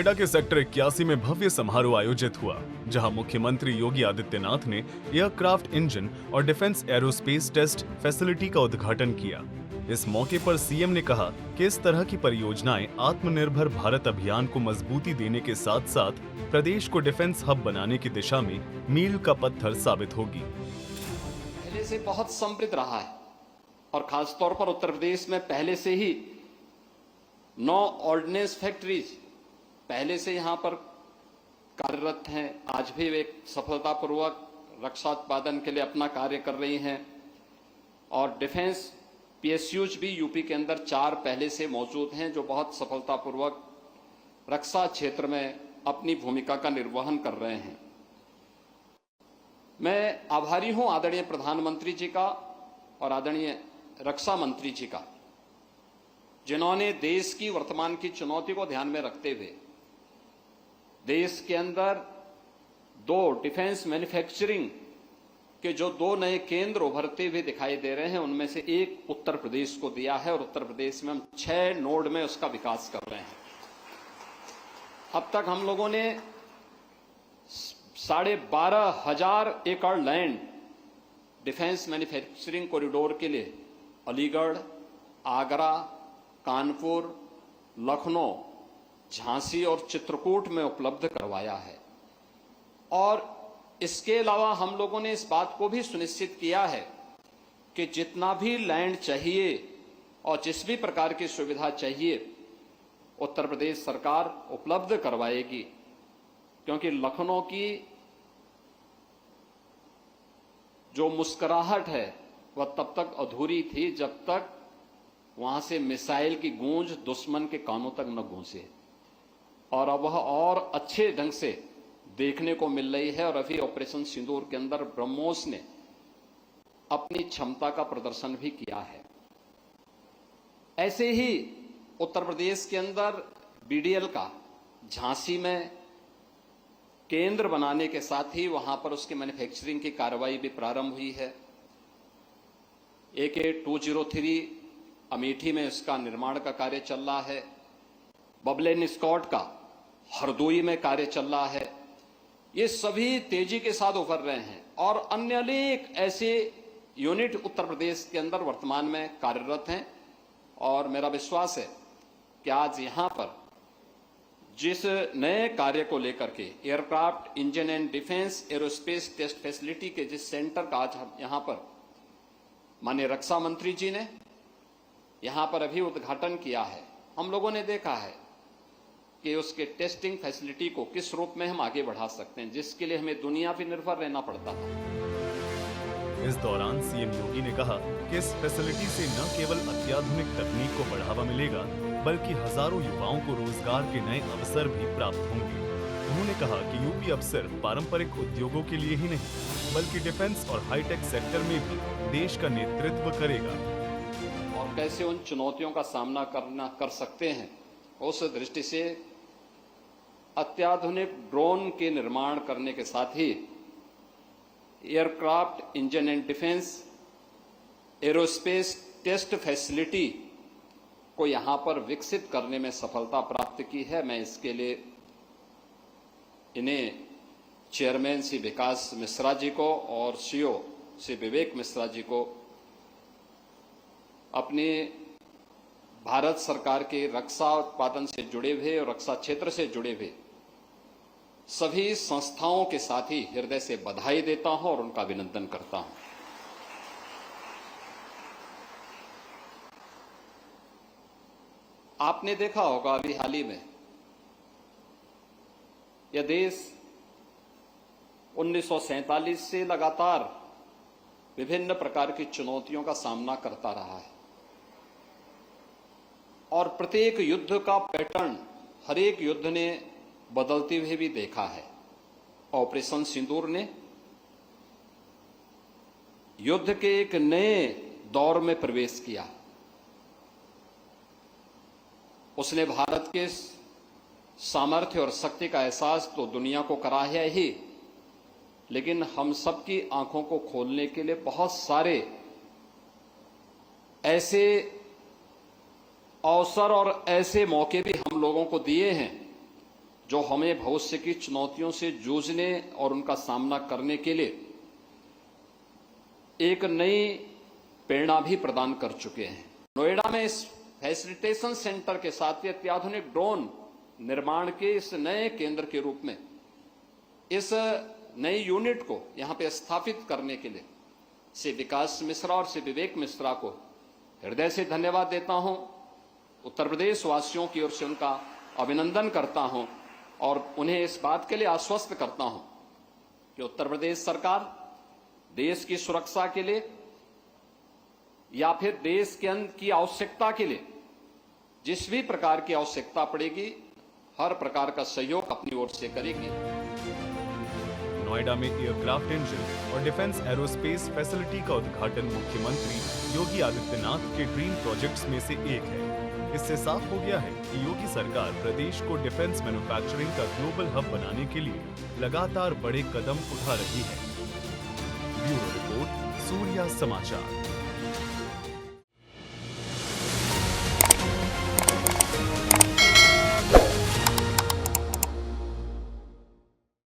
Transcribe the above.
नोएडा के सेक्टर 81 में भव्य समारोह आयोजित हुआ, जहां मुख्यमंत्री योगी आदित्यनाथ ने एयरक्राफ्ट इंजन और डिफेंस एरोस्पेस टेस्ट फैसिलिटी का उद्घाटन किया। इस मौके पर सीएम ने कहा कि इस तरह की परियोजनाएं आत्मनिर्भर भारत अभियान को मजबूती देने के साथ साथ प्रदेश को डिफेंस हब बनाने की दिशा में मील का पत्थर साबित होगी। पहले से बहुत समृद्ध रहा है और खासतौर पर उत्तर प्रदेश में पहले से ही 9 ऑर्डिनेंस फैक्ट्रीज पहले से यहां पर कार्यरत हैं। आज भी वे सफलतापूर्वक रक्षा उत्पादन के लिए अपना कार्य कर रही हैं और डिफेंस पीएसयूज भी यूपी के अंदर 4 पहले से मौजूद हैं, जो बहुत सफलतापूर्वक रक्षा क्षेत्र में अपनी भूमिका का निर्वहन कर रहे हैं। मैं आभारी हूं आदरणीय प्रधानमंत्री जी का और आदरणीय रक्षा मंत्री जी का, जिन्होंने देश की वर्तमान की चुनौती को ध्यान में रखते हुए देश के अंदर 2 डिफेंस मैन्युफैक्चरिंग के जो 2 नए केंद्र उभरते हुए दिखाई दे रहे हैं, उनमें से एक उत्तर प्रदेश को दिया है और उत्तर प्रदेश में हम 6 नोड में उसका विकास कर रहे हैं। अब तक हम लोगों ने 12,500 एकड़ लैंड डिफेंस मैन्युफैक्चरिंग कॉरिडोर के लिए अलीगढ़, आगरा, कानपुर, लखनऊ, झांसी और चित्रकूट में उपलब्ध करवाया है। और इसके अलावा हम लोगों ने इस बात को भी सुनिश्चित किया है कि जितना भी लैंड चाहिए और जिस भी प्रकार की सुविधा चाहिए उत्तर प्रदेश सरकार उपलब्ध करवाएगी, क्योंकि लखनऊ की जो मुस्कुराहट है वह तब तक अधूरी थी जब तक वहां से मिसाइल की गूंज दुश्मन के कानों तक न गूंजे, और अब वह और अच्छे ढंग से देखने को मिल रही है। और अभी ऑपरेशन सिंदूर के अंदर ब्रह्मोस ने अपनी क्षमता का प्रदर्शन भी किया है। ऐसे ही उत्तर प्रदेश के अंदर बीडीएल का झांसी में केंद्र बनाने के साथ ही वहां पर उसकी मैन्युफैक्चरिंग की कार्रवाई भी प्रारंभ हुई है। AK-203 अमेठी में इसका निर्माण का कार्य चल रहा है। बबलेन स्कॉट का हरदोई में कार्य चल रहा है। ये सभी तेजी के साथ उभर रहे हैं और अन्य अनेक ऐसे यूनिट उत्तर प्रदेश के अंदर वर्तमान में कार्यरत हैं। और मेरा विश्वास है कि आज यहां पर जिस नए कार्य को लेकर के aircraft engine and defence aerospace test facility के जिस सेंटर का आज हम यहां पर माननीय रक्षा मंत्री जी ने यहां पर अभी उद्घाटन किया है, हम लोगों ने देखा है कि उसके टेस्टिंग फैसिलिटी को किस रूप में हम आगे बढ़ा सकते हैं, जिसके लिए हमें दुनिया पर निर्भर रहना पड़ता था। इस दौरान सीएम योगी ने कहा कि इस फैसिलिटी से न केवल अत्याधुनिक तकनीक को बढ़ावा मिलेगा, बल्कि हजारों युवाओं को रोजगार के नए अवसर भी प्राप्त होंगे। उन्होंने कहा कि यूपी अब सिर्फ पारंपरिक उद्योगों के लिए ही नहीं, बल्कि डिफेंस और हाईटेक सेक्टर में भी देश का नेतृत्व करेगा। और कैसे उन चुनौतियों का सामना कर सकते हैं, उस दृष्टि से अत्याधुनिक ड्रोन के निर्माण करने के साथ ही aircraft engine and defence aerospace test facility को यहां पर विकसित करने में सफलता प्राप्त की है। मैं इसके लिए इन्हें चेयरमैन श्री विकास मिश्रा जी को और सीईओ श्री विवेक मिश्रा जी को अपने भारत सरकार के रक्षा उत्पादन से जुड़े हुए और रक्षा क्षेत्र से जुड़े हुए सभी संस्थाओं के साथ ही हृदय से बधाई देता हूं और उनका अभिनंदन करता हूं। आपने देखा होगा अभी हाल ही में यह देश 1947 से लगातार विभिन्न प्रकार की चुनौतियों का सामना करता रहा है और प्रत्येक युद्ध का पैटर्न हर एक युद्ध ने बदलते हुए भी देखा है। ऑपरेशन सिंदूर ने युद्ध के एक नए दौर में प्रवेश किया। उसने भारत के सामर्थ्य और शक्ति का एहसास तो दुनिया को कराया ही, लेकिन हम सबकी आंखों को खोलने के लिए बहुत सारे ऐसे अवसर और ऐसे मौके भी हम लोगों को दिए हैं जो हमें भविष्य की चुनौतियों से जूझने और उनका सामना करने के लिए एक नई प्रेरणा भी प्रदान कर चुके हैं। नोएडा में इस फैसिलिटेशन सेंटर के साथ ही अत्याधुनिक ड्रोन निर्माण के इस नए केंद्र के रूप में इस नई यूनिट को यहां पे स्थापित करने के लिए श्री विकास मिश्रा और श्री विवेक मिश्रा को हृदय से धन्यवाद देता हूं। उत्तर प्रदेश वासियों की ओर से उनका अभिनंदन करता हूं और उन्हें इस बात के लिए आश्वस्त करता हूं कि उत्तर प्रदेश सरकार देश की सुरक्षा के लिए या फिर देश के अंत की आवश्यकता के लिए जिस भी प्रकार की आवश्यकता पड़ेगी हर प्रकार का सहयोग अपनी ओर से करेगी। नोएडा में एयरक्राफ्ट इंजन और डिफेंस एरोस्पेस फैसिलिटी का उद्घाटन मुख्यमंत्री योगी आदित्यनाथ के ड्रीम प्रोजेक्ट्स में से एक है। इससे साफ हो गया है कि योगी सरकार प्रदेश को डिफेंस मैन्युफैक्चरिंग का ग्लोबल हब बनाने के लिए लगातार बड़े कदम उठा रही है। ब्यूरो रिपोर्ट, सूर्या समाचार।